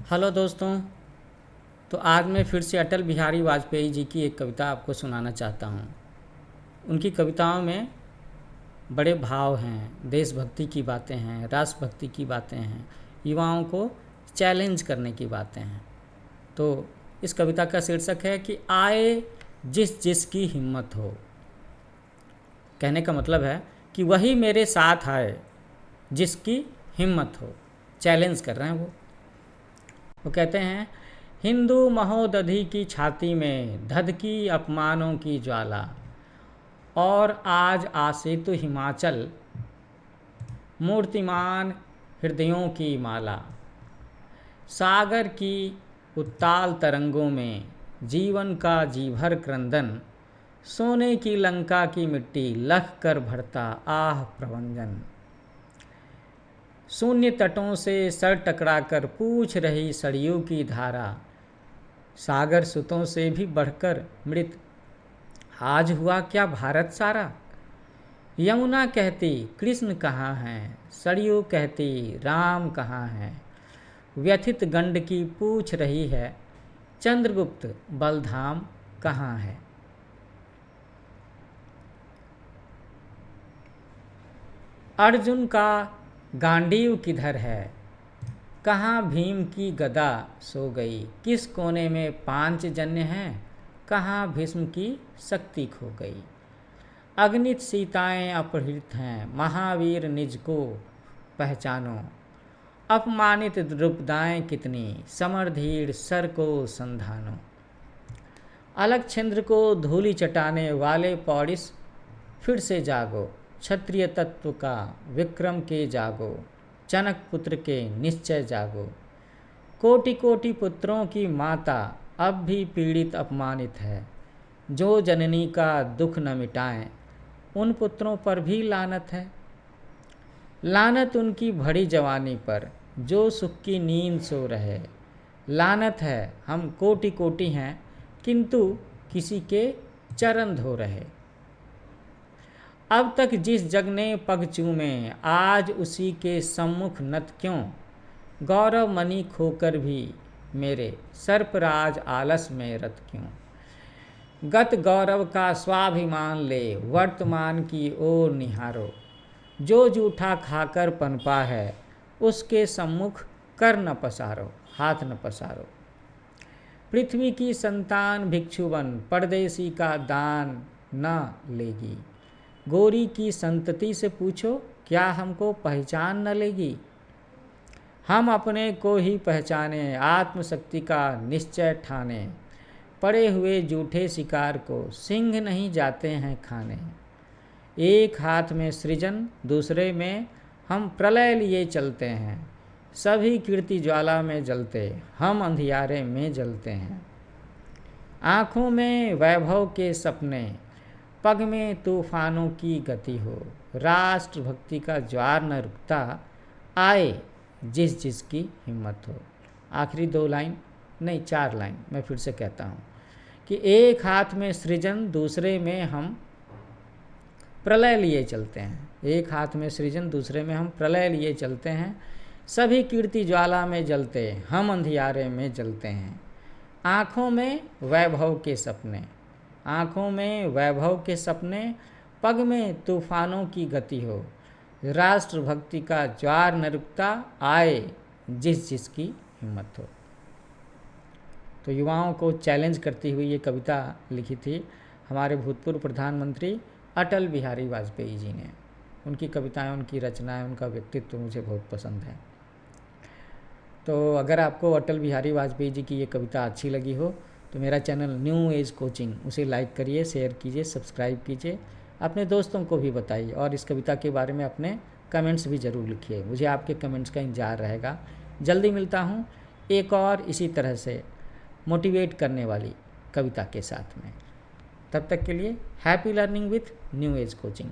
Hello दोस्तों। तो आज मैं फिर से अटल बिहारी वाजपेयी जी की एक कविता आपको सुनाना चाहता हूँ। उनकी कविताओं में बड़े भाव हैं, देशभक्ति की बातें हैं, राष्ट्रभक्ति की बातें हैं, युवाओं को चैलेंज करने की बातें हैं। तो इस कविता का शीर्षक है कि आए जिस जिसकी हिम्मत हो। कहने का मतलब है कि वही मेरे साथ आए जिसकी हिम्मत हो। चैलेंज कर रहे हैं वो कहते हैं, हिंदू महोदधि की छाती में धधकी अपमानों की ज्वाला, और आज आसेतु हिमाचल मूर्तिमान हृदयों की माला। सागर की उत्ताल तरंगों में जीवन का जी भर क्रंदन, सोने की लंका की मिट्टी लख कर भरता आह प्रवंजन। शून्य तटों से सर टकराकर पूछ रही सड़ियों की धारा, सागर सुतों से भी बढ़कर मृत आज हुआ क्या भारत सारा। यमुना कहती कृष्ण कहाँ हैं, सरयू कहती राम कहाँ हैं, व्यथित गंड की पूछ रही है चंद्रगुप्त बलधाम कहाँ है। अर्जुन का गांडीव किधर है, कहाँ भीम की गदा सो गई, किस कोने में पांचजन्य हैं, कहाँ भीष्म की शक्ति खो गई। अगणित सीताएं अपहृत हैं, महावीर निज को पहचानो, अपमानित द्रुपदाएं कितनी, समरधीर सर को संधानो। अलकचंद्र को धूलि चटाने वाले पौड़िस फिर से जागो, क्षत्रिय तत्व का विक्रम के जागो, जनक पुत्र के निश्चय जागो। कोटि कोटि पुत्रों की माता अब भी पीड़ित अपमानित है, जो जननी का दुख न मिटाएं उन पुत्रों पर भी लानत है। लानत उनकी भड़ी जवानी पर जो सुख की नींद सो रहे, लानत है हम कोटि कोटि हैं किंतु किसी के चरण धो रहे। अब तक जिस जग ने पग चूमे आज उसी के सम्मुख नत क्यों, गौरव मणि खोकर भी मेरे सर्पराज आलस में रत क्यों। गत गौरव का स्वाभिमान ले वर्तमान की ओर निहारो, जो जूठा खाकर पनपा है उसके सम्मुख कर न पसारो, हाथ न पसारो। पृथ्वी की संतान भिक्षुवन परदेसी का दान न लेगी, गोरी की संतति से पूछो क्या हमको पहचान न लेगी। हम अपने को ही पहचाने आत्मशक्ति का निश्चय ठाने, पड़े हुए जूठे शिकार को सिंह नहीं जाते हैं खाने। एक हाथ में सृजन दूसरे में हम प्रलय लिए चलते हैं, सभी कीर्ति ज्वाला में जलते हम अंधियारे में जलते हैं। आँखों में वैभव के सपने पग में तूफानों की गति हो, राष्ट्रभक्ति का ज्वार न रुकता आए जिस जिसकी हिम्मत हो। आखिरी 2 लाइन नहीं 4 लाइन मैं फिर से कहता हूँ कि एक हाथ में सृजन दूसरे में हम प्रलय लिए चलते हैं, एक हाथ में सृजन दूसरे में हम प्रलय लिए चलते हैं, सभी कीर्ति ज्वाला में जलते हम अंधियारे में जलते हैं। आँखों में वैभव के सपने, आँखों में वैभव के सपने, पग में तूफानों की गति हो, राष्ट्रभक्ति का ज्वार न रुकता आए जिस जिसकी हिम्मत हो। तो युवाओं को चैलेंज करती हुई ये कविता लिखी थी हमारे भूतपूर्व प्रधानमंत्री अटल बिहारी वाजपेयी जी ने। उनकी कविताएं, उनकी रचनाएं, उनका व्यक्तित्व मुझे बहुत पसंद है। तो अगर आपको अटल बिहारी वाजपेयी जी की ये कविता अच्छी लगी हो तो मेरा चैनल न्यू एज कोचिंग उसे लाइक करिए, शेयर कीजिए, सब्सक्राइब कीजिए, अपने दोस्तों को भी बताइए और इस कविता के बारे में अपने कमेंट्स भी ज़रूर लिखिए। मुझे आपके कमेंट्स का इंतजार रहेगा। जल्दी मिलता हूँ एक और इसी तरह से मोटिवेट करने वाली कविता के साथ में। तब तक के लिए happy learning with new age coaching.